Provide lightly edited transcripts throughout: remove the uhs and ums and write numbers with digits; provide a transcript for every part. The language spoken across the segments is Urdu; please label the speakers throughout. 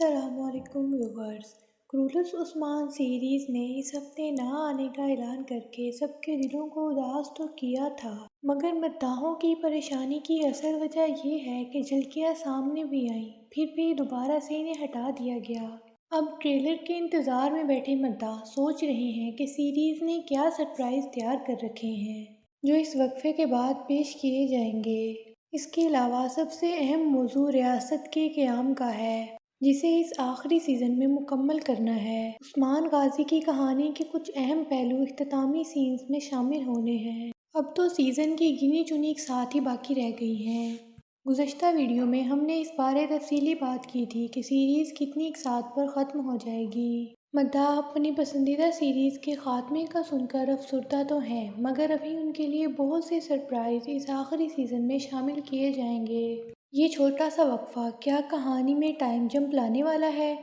Speaker 1: السلام علیکم ویورز۔ کرولس عثمان سیریز نے اس ہفتے نہ آنے کا اعلان کرکے سب کے دلوں کو اداس تو کیا تھا، مگر مداحوں کی پریشانی کی اصل وجہ یہ ہے کہ جھلکیاں سامنے بھی آئیں، پھر بھی دوبارہ سے انہیں ہٹا دیا گیا۔ اب ٹریلر کے انتظار میں بیٹھے مداح سوچ رہے ہیں کہ سیریز نے کیا سرپرائز تیار کر رکھے ہیں جو اس وقفے کے بعد پیش کیے جائیں گے۔ اس کے علاوہ سب سے اہم موضوع ریاست کے قیام کا ہے، جسے اس آخری سیزن میں مکمل کرنا ہے۔ عثمان غازی کی کہانی کے کچھ اہم پہلو اختتامی سینز میں شامل ہونے ہیں۔ اب تو سیزن کی گنی چنی اقساط ہی باقی رہ گئی ہیں۔ گزشتہ ویڈیو میں ہم نے اس بارے تفصیلی بات کی تھی کہ سیریز کتنی اقساط پر ختم ہو جائے گی۔ مداح اپنی پسندیدہ سیریز کے خاتمے کا سن کر افسردہ تو ہیں، مگر ابھی ان کے لیے بہت سے سرپرائز اس آخری سیزن میں شامل کیے جائیں گے۔ یہ چھوٹا سا وقفہ کیا کہانی میں ٹائم جمپ لانے والا ہے؟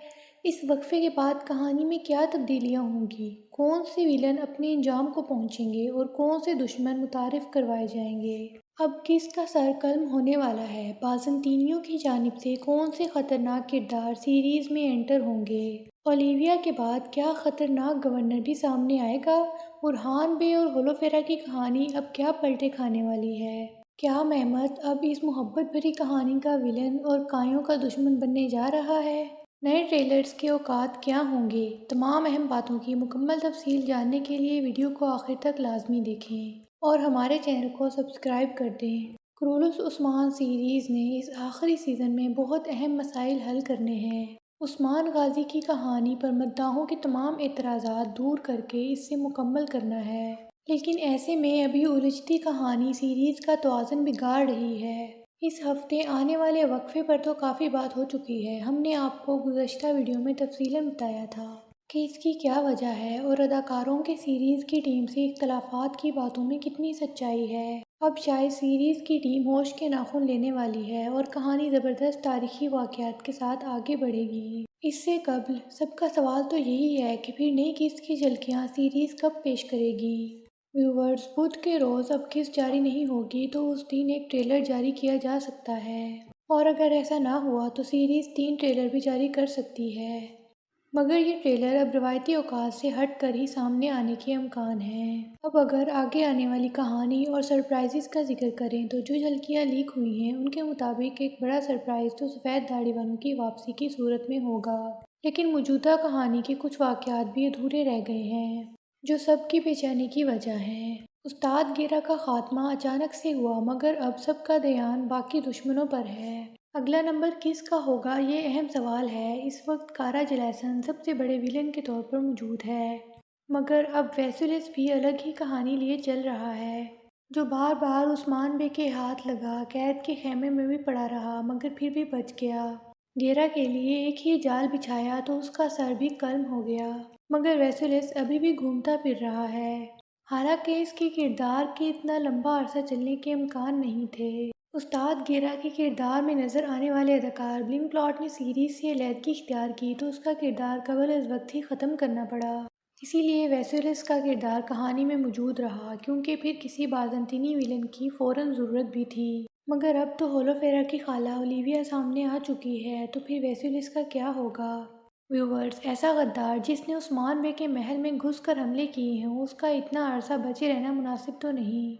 Speaker 1: اس وقفے کے بعد کہانی میں کیا تبدیلیاں ہوں گی؟ کون سے ویلن اپنے انجام کو پہنچیں گے اور کون سے دشمن متعارف کروائے جائیں گے؟ اب کس کا سر قلم ہونے والا ہے؟ بازنطینیوں کی جانب سے کون سے خطرناک کردار سیریز میں انٹر ہوں گے؟ اولیویا کے بعد کیا خطرناک گورنر بھی سامنے آئے گا؟ برہان بے اور ہولوفیرا کی کہانی اب کیا پلٹے کھانے والی ہے؟ کیا مہمت اب اس محبت بھری کہانی کا ویلن اور کایوں کا دشمن بننے جا رہا ہے؟ نئے ٹریلرز کے اوقات کیا ہوں گے؟ تمام اہم باتوں کی مکمل تفصیل جاننے کے لیے ویڈیو کو آخر تک لازمی دیکھیں اور ہمارے چینل کو سبسکرائب کر دیں۔ کرولس عثمان سیریز نے اس آخری سیزن میں بہت اہم مسائل حل کرنے ہیں۔ عثمان غازی کی کہانی پر مداحوں کے تمام اعتراضات دور کرکے اس سے مکمل کرنا ہے، لیکن ایسے میں ابھی الجھتی کہانی سیریز کا توازن بگاڑ رہی ہے۔ اس ہفتے آنے والے وقفے پر تو کافی بات ہو چکی ہے۔ ہم نے آپ کو گزشتہ ویڈیو میں تفصیلاً بتایا تھا کہ اس کی کیا وجہ ہے اور اداکاروں کے سیریز کی ٹیم سے اختلافات کی باتوں میں کتنی سچائی ہے۔ اب شاید سیریز کی ٹیم ہوش کے ناخن لینے والی ہے اور کہانی زبردست تاریخی واقعات کے ساتھ آگے بڑھے گی۔ اس سے قبل سب کا سوال تو یہی ہے کہ پھر نئی قسط کی جھلکیاں سیریز کب پیش کرے گی؟ ویورز، بدھ کے روز اب قسط جاری نہیں ہوگی تو اس دن ایک ٹریلر جاری کیا جا سکتا ہے، اور اگر ایسا نہ ہوا تو سیریز 3 ٹریلر بھی جاری کر سکتی ہے، مگر یہ ٹریلر اب روایتی اوقات سے ہٹ کر ہی سامنے آنے کے امکان ہیں۔ اب اگر آگے آنے والی کہانی اور سرپرائزز کا ذکر کریں تو جو جھلکیاں لیک ہوئی ہیں ان کے مطابق ایک بڑا سرپرائز تو سفید داڑھی والوں کی واپسی کی صورت میں ہوگا، لیکن موجودہ کہانی کے کچھ واقعات بھی ادھورے رہ گئے ہیں جو سب کی بے چینی کی وجہ ہیں۔ استاد گیرا کا خاتمہ اچانک سے ہوا، مگر اب سب کا دھیان باقی دشمنوں پر ہے۔ اگلا نمبر کس کا ہوگا، یہ اہم سوال ہے۔ اس وقت کارا جیلیسن سب سے بڑے ویلن کے طور پر موجود ہے، مگر اب ویسولیس بھی الگ ہی کہانی لیے چل رہا ہے، جو بار بار عثمان بے کے ہاتھ لگا، قید کے خیمے میں بھی پڑا رہا مگر پھر بھی بچ گیا۔ گیرا کے لیے ایک ہی جال بچھایا تو اس کا سر بھی قلم ہو گیا، مگر ویسولیس ابھی بھی گھومتا پھر رہا ہے، حالانکہ اس کے کردار کے اتنا لمبا عرصہ چلنے کے امکان نہیں تھے۔ استاد گیرا کے کردار میں نظر آنے والے اداکار بلنک پلاٹ نے سیریز سے علیحدگی اختیار کی تو اس کا کردار قبل از وقت ہی ختم کرنا پڑا، اسی لیے ویسولیس کا کردار کہانی میں موجود رہا، کیونکہ پھر کسی بازنطینی ویلن کی فوراً ضرورت بھی تھی۔ مگر اب تو ہولوفیرا کی خالہ اولیویا سامنے آ چکی ہے، تو پھر ویسولیس کا کیا ہوگا؟ ویورز، ایسا غدار جس نے عثمان بے کے محل میں گھس کر حملے کیے ہیں، اس کا اتنا عرصہ بچے رہنا مناسب تو نہیں،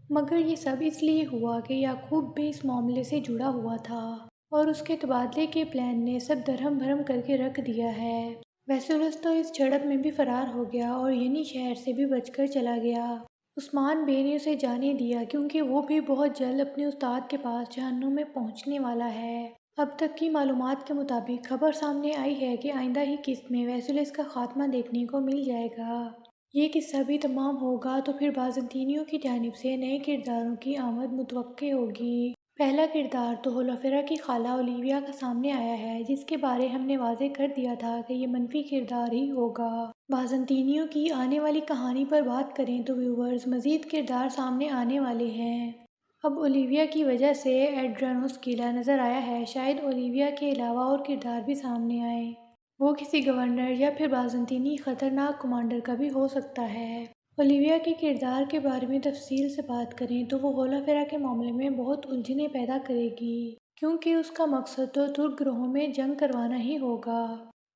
Speaker 1: مگر یہ سب اس لیے ہوا کہ یعقوب بے اس معاملے سے جڑا ہوا تھا اور اس کے تبادلے کے پلان نے سب درہم بھرم کر کے رکھ دیا ہے۔ ویسولیس تو اس جھڑپ میں بھی فرار ہو گیا اور ینی شہر سے بھی بچ کر چلا گیا۔ عثمان بے نے اسے جانے دیا کیونکہ وہ بھی بہت جلد اپنے استاد کے پاس جہنم میں پہنچنے والا ہے۔ اب تک کی معلومات کے مطابق خبر سامنے آئی ہے کہ آئندہ ہی قسط میں ویسولیس کا خاتمہ دیکھنے کو مل جائے گا۔ یہ قصہ بھی تمام ہوگا تو پھر بازنطینیوں کی جانب سے نئے کرداروں کی آمد متوقع ہوگی۔ پہلا کردار تو ہولوفیرا کی خالہ اولیویا کا سامنے آیا ہے، جس کے بارے ہم نے واضح کر دیا تھا کہ یہ منفی کردار ہی ہوگا۔ بازنطینیوں کی آنے والی کہانی پر بات کریں تو ویورز، مزید کردار سامنے آنے والے ہیں۔ اب اولیویا کی وجہ سے ایڈرانوس قلعہ نظر آیا ہے، شاید اولیویا کے علاوہ اور کردار بھی سامنے آئیں، وہ کسی گورنر یا پھر بازنطینی خطرناک کمانڈر کا بھی ہو سکتا ہے۔ اولیویا کے کردار کے بارے میں تفصیل سے بات کریں تو وہ ہولوفیرا کے معاملے میں بہت الجھنیں پیدا کرے گی، کیونکہ اس کا مقصد تو ترک گروہوں میں جنگ کروانا ہی ہوگا،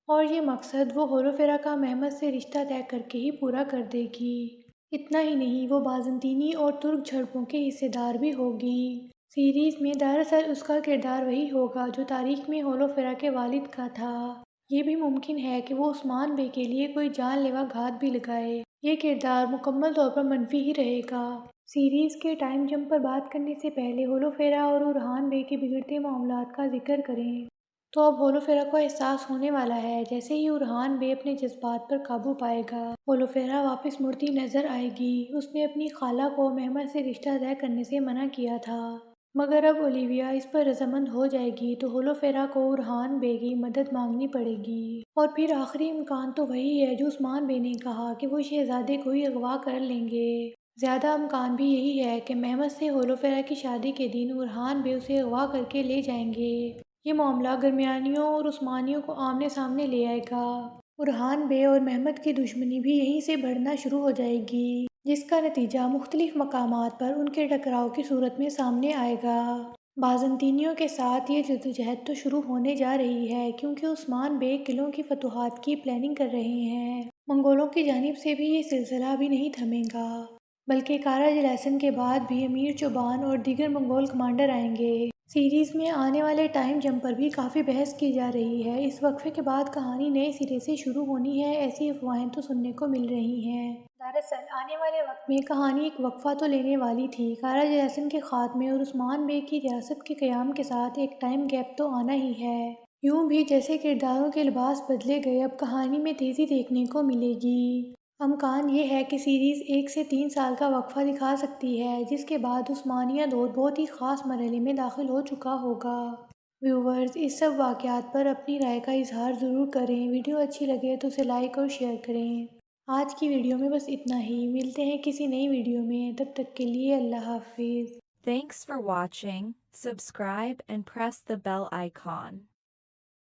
Speaker 1: اور یہ مقصد وہ ہولوفیرا کا مہمت سے رشتہ طے کر کے ہی پورا کر دے گی۔ اتنا ہی نہیں، وہ بازنطینی اور ترک جھڑپوں کے حصے دار بھی ہوگی۔ سیریز میں دراصل اس کا کردار وہی ہوگا جو تاریخ میں ہولوفیرا کے والد کا تھا۔ یہ بھی ممکن ہے کہ وہ عثمان بے کے لیے کوئی جان لیوا گھات بھی لگائے۔ یہ کردار مکمل طور پر منفی ہی رہے گا۔ سیریز کے ٹائم جمپ پر بات کرنے سے پہلے ہولوفیرا اور اورہان بے کے بگڑتے معاملات کا ذکر کریں تو اب ہولوفیرا کو احساس ہونے والا ہے جیسے ہی اورہان بے اپنے جذبات پر قابو پائے گا، ہولوفیرا واپس مڑتی نظر آئے گی۔ اس نے اپنی خالہ کو مہمت سے رشتہ طے کرنے سے منع کیا تھا، مگر اب اولیویا اس پر رضامند ہو جائے گی تو ہولوفیرا کو اورہان بے کی مدد مانگنی پڑے گی۔ اور پھر آخری امکان تو وہی ہے جو عثمان بے نے کہا کہ وہ شہزادے کو ہی اغوا کر لیں گے۔ زیادہ امکان بھی یہی ہے کہ مہمت سے ہولوفیرا کی شادی کے دن اورہان بے اسے اغوا کر کے لے جائیں گے۔ یہ معاملہ گرمیانیوں اور عثمانیوں کو آمنے سامنے لے آئے گا۔ اورہان بے اور مہمت کی دشمنی بھی یہیں سے بڑھنا شروع ہو جائے گی، جس کا نتیجہ مختلف مقامات پر ان کے ٹکراؤ کی صورت میں سامنے آئے گا۔ بازنطینیوں کے ساتھ یہ جدوجہد تو شروع ہونے جا رہی ہے کیونکہ عثمان بے قلعوں کی فتوحات کی پلاننگ کر رہے ہیں۔ منگولوں کی جانب سے بھی یہ سلسلہ ابھی نہیں تھمے گا، بلکہ کارا جلیسن کے بعد بھی امیر چوبان اور دیگر منگول کمانڈر آئیں گے۔ سیریز میں آنے والے ٹائم جمپ پر بھی کافی بحث کی جا رہی ہے۔ اس وقفے کے بعد کہانی نئے سرے سے شروع ہونی ہے، ایسی افواہیں تو سننے کو مل رہی ہیں۔ دراصل آنے والے وقت میں کہانی ایک وقفہ تو لینے والی تھی۔ کارا جلیسن کے خاتمے اور عثمان بے کی ریاست کے قیام کے ساتھ ایک ٹائم گیپ تو آنا ہی ہے۔ یوں بھی جیسے کرداروں کے لباس بدلے گئے، اب کہانی میں تیزی دیکھنے کو ملے گی۔ امکان یہ ہے کہ سیریز 1 سے 3 سال کا وقفہ دکھا سکتی ہے، جس کے بعد عثمانیہ دور بہت ہی خاص مرحلے میں داخل ہو چکا ہوگا۔ ویورز اس سب واقعات پر اپنی رائے کا اظہار ضرور کریں۔ ویڈیو اچھی لگے تو اسے لائک اور شیئر کریں۔ آج کی ویڈیو میں بس اتنا ہی، ملتے ہیں کسی نئی ویڈیو میں، تب تک کے لیے اللہ حافظ۔
Speaker 2: Thanks for watching. Subscribe and press the bell icon.